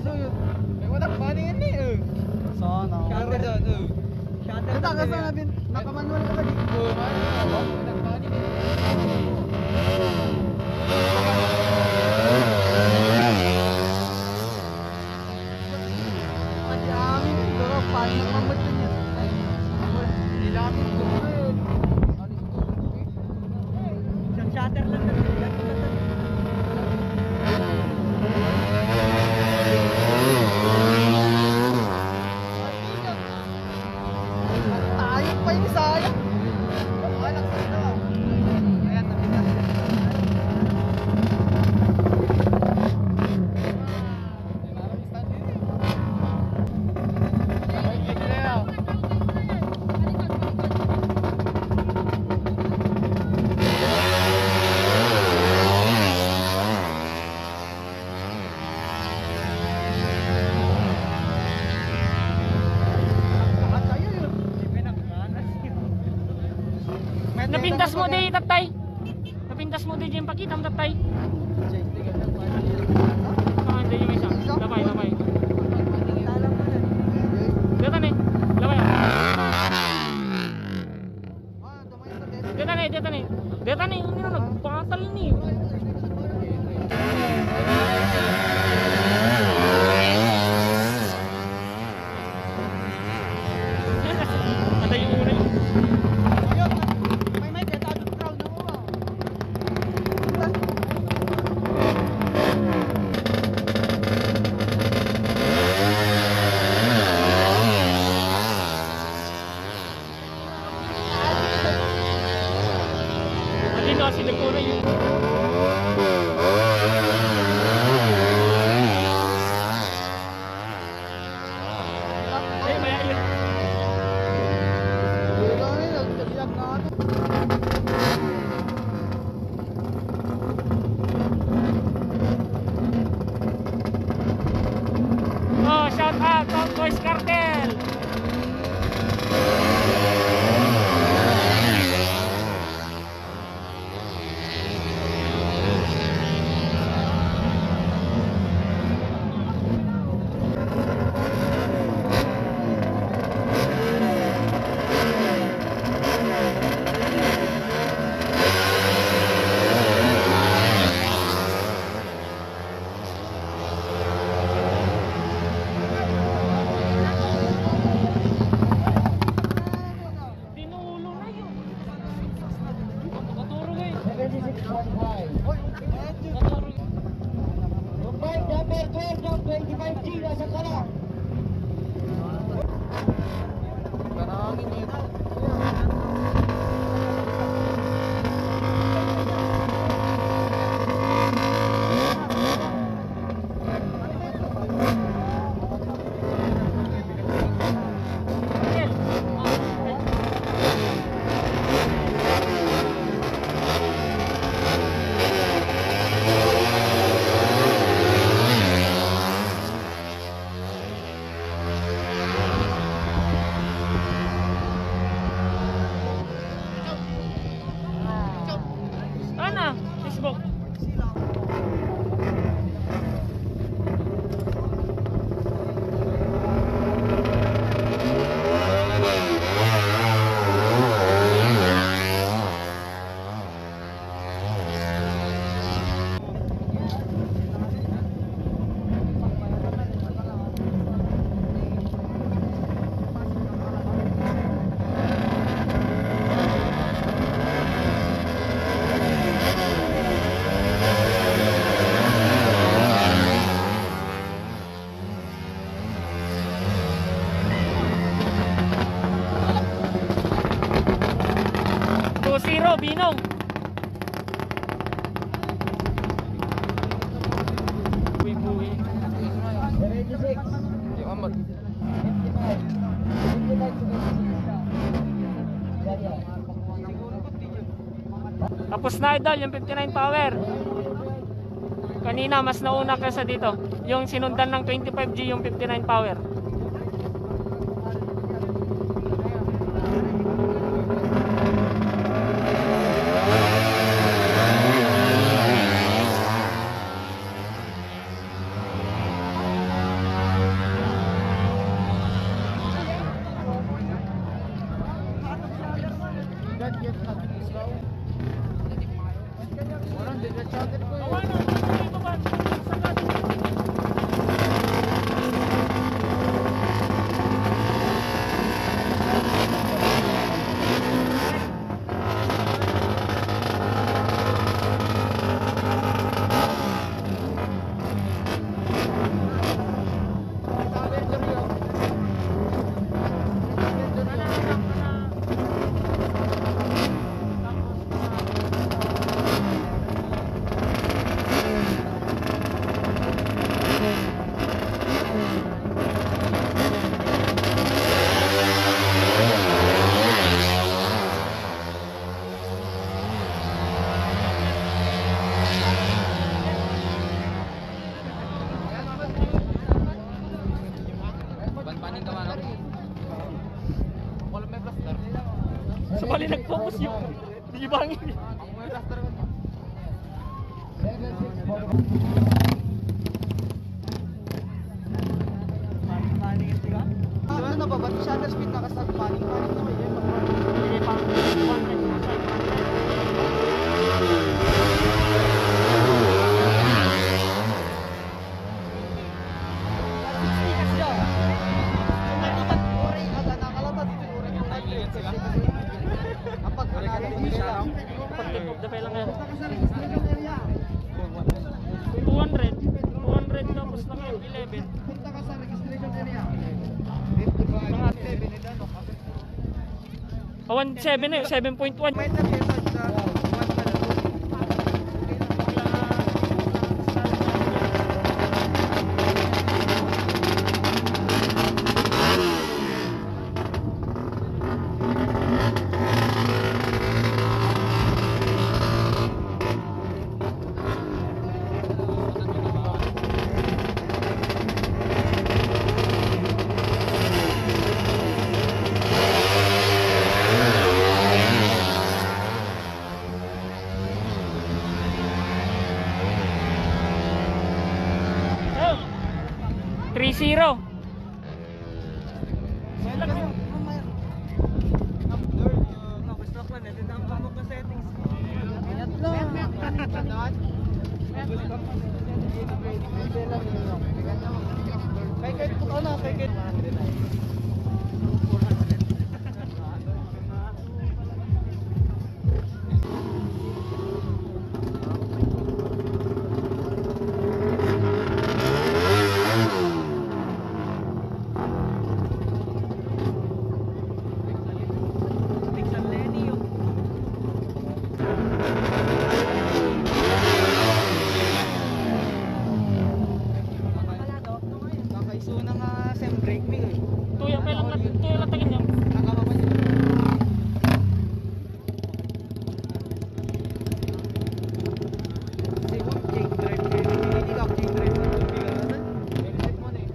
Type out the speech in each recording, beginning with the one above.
May watak pa rin eh. Sana. Shutter dyan. Shutter ka sa nabin. Nakamanual ka lagi. Oo, watak pa rin eh. Pati amin. Duro, paano nakamot niya? Nilamin ko eh. Isang shutter lang na. Tayo pa yung sayang. Alak sa ito. Ayan, napitas. Napintas mo di tatay. Napintas mo di yung pakita mo tatay. Ah, hindi yung isa. Labay. Dito ni. Labay. Dito ni. Ini na nagpatal ni. Ada yung una yun. Kasi nagkura yun. Ay, maya yun. Oh, shout out Top Boys Cartel. Facebook. Zero, Binong. Buwi-buwi. 76. Yung amat. 55. 55. Tapos na idol, yung 59 power. Kanina mas nauna kaysa dito. Yung sinundan ng 25G yung 59 power. Sabali nag-focus yung bangin. Ang mga raster ko. Maling ito ka? Ano na ba? Ba't shutter speed nakastag paling na yun? Hindi pa 100 na sa pag-tip of the file lang yan. 200 tapos lang yun, 11. Punta ka sa registration area. Mga 7 nila, no? 17 na yun, 7.1. May nag-message sa Oh, 3-0. Kakaiso na nga sem brake me eh. Tuya pa lang natin, tuya lang tingin niya. Nakababa niya. Kasi kung chain drive ko yun, hindi ka chain drive mo. Benefit mo na eh.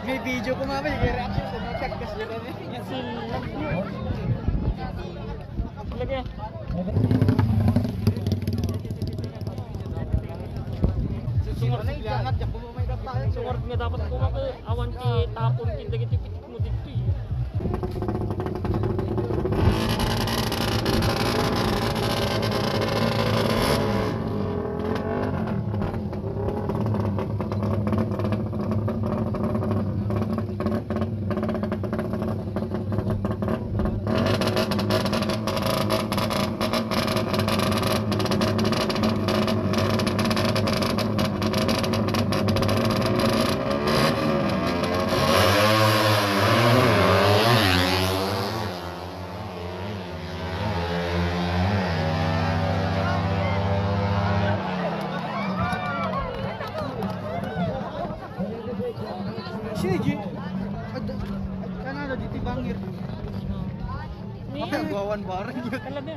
May video ko nga ba yung reaction sa check kasi yun eh. Lagi. Sungor na ilangat, jak mo may kaptahan. Sungort nga dapat ko maka awan ti tapon ti dagiti pitik mo dito eh. Sige. Kanada dito bangir. Apa gawan bareng yun. Kalabi.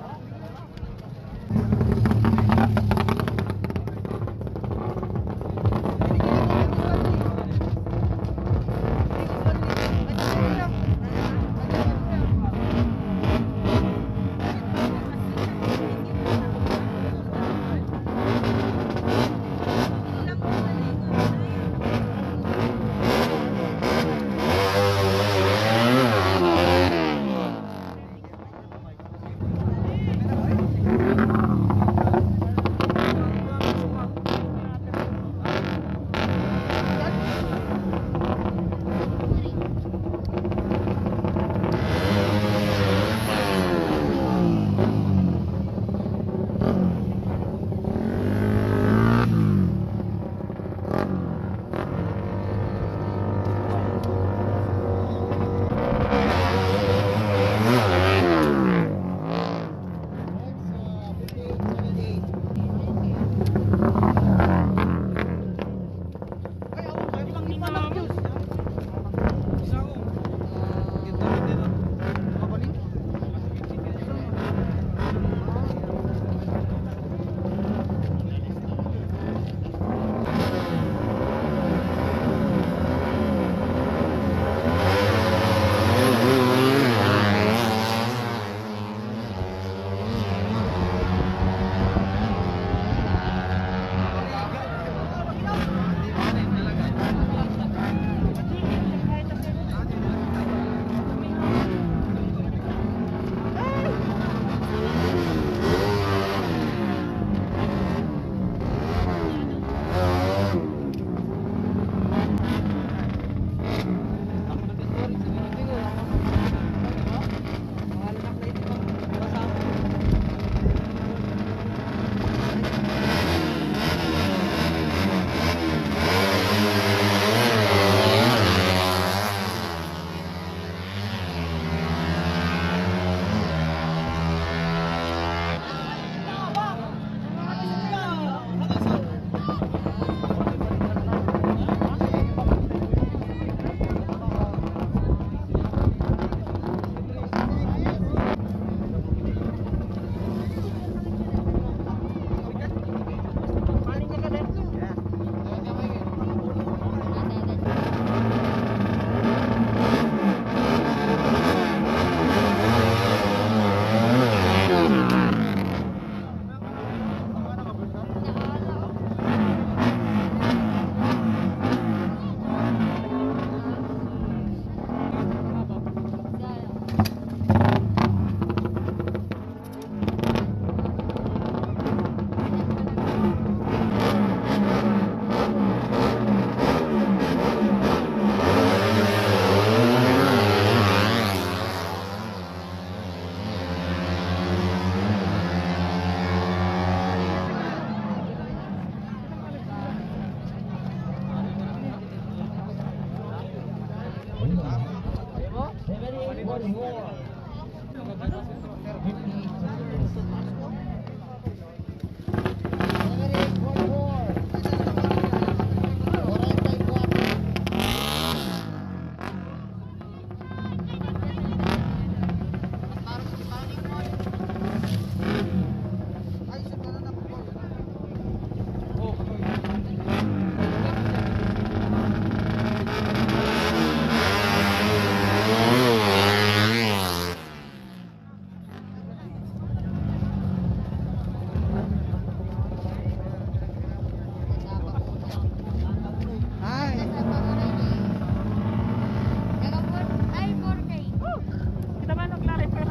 Kita man naglari pero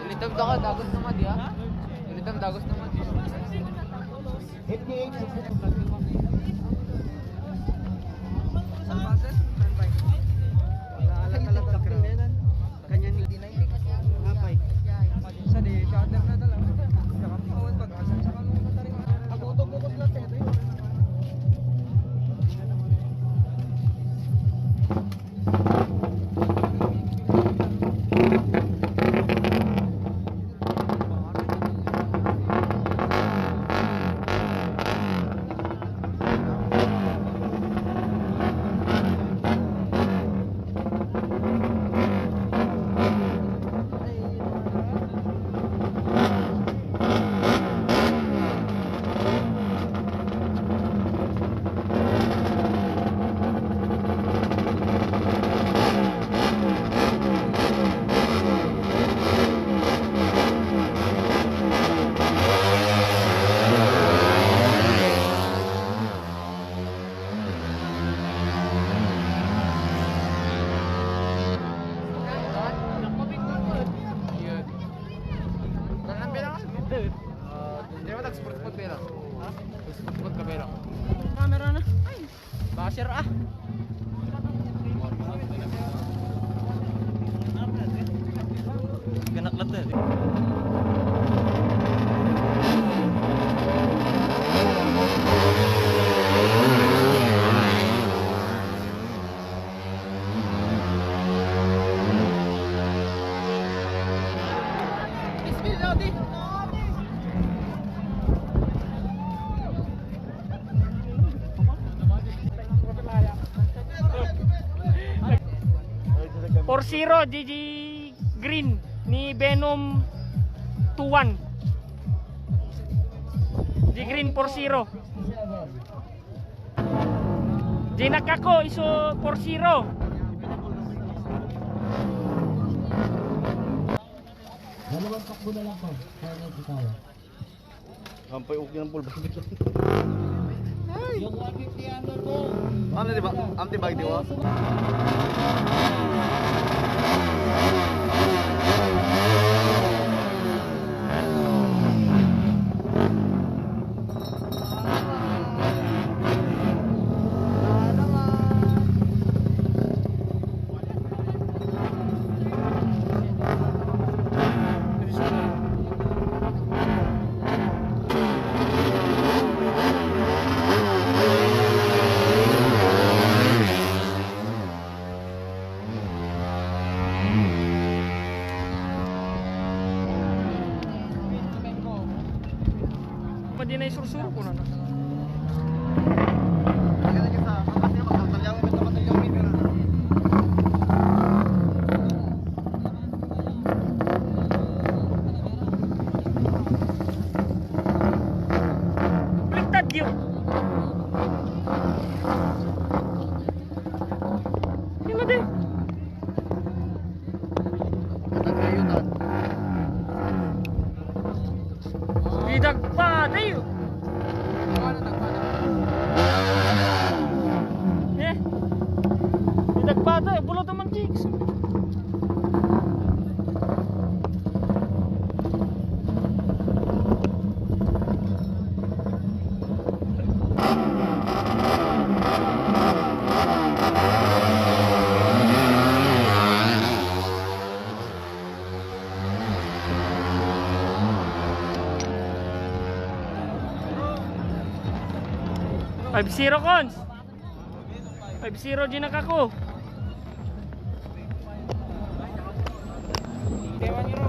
Ilitam dagos naman di ha? Ilitam dagos naman di. Saan passes? Saan bike? Wala talaga ground. Kanya ni dinay. Ngapay. Sa di charter na dala. Nakapawad pag asan sa kanong natari. Ako to focus lang sa ito. Di ba nag-sport pera? Ha? Nag-sport ka pera? camera na. Basher ah! Ganaklat na. For 0 GG Green ni Venom 21. G Green for 0. G Nakako iso for 0. Dalawang takbo na lang po. Kaya na ito tayo. Hampay okay ng pulbas. Yung 150 under po. Ano di ba? Anti-bag di ba? Pa di na isursuro ko na. Baliktad yun. Yun na din. Bidag pa tayo. 5-0 cons. 5-0 din nakako. Dewan nyo ro.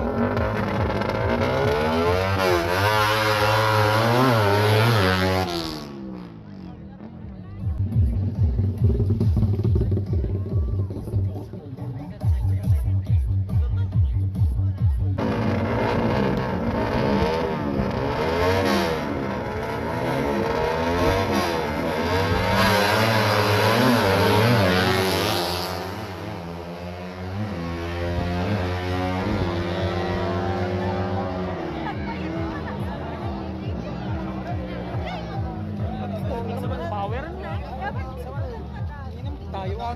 Power na. Tayo ah.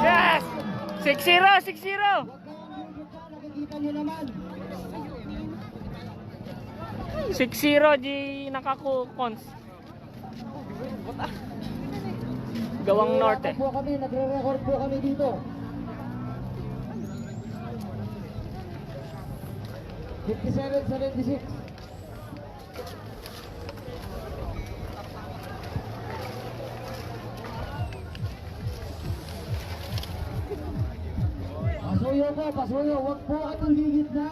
Yes! 6-0, 6-0. Nakikita nyo naman. 6-0 di nakako cons. Gawang Norte. Po kami, nagre-record po kami dito. 57-76. Pasuyo po, pasuyo. Huwag po kayong higit na.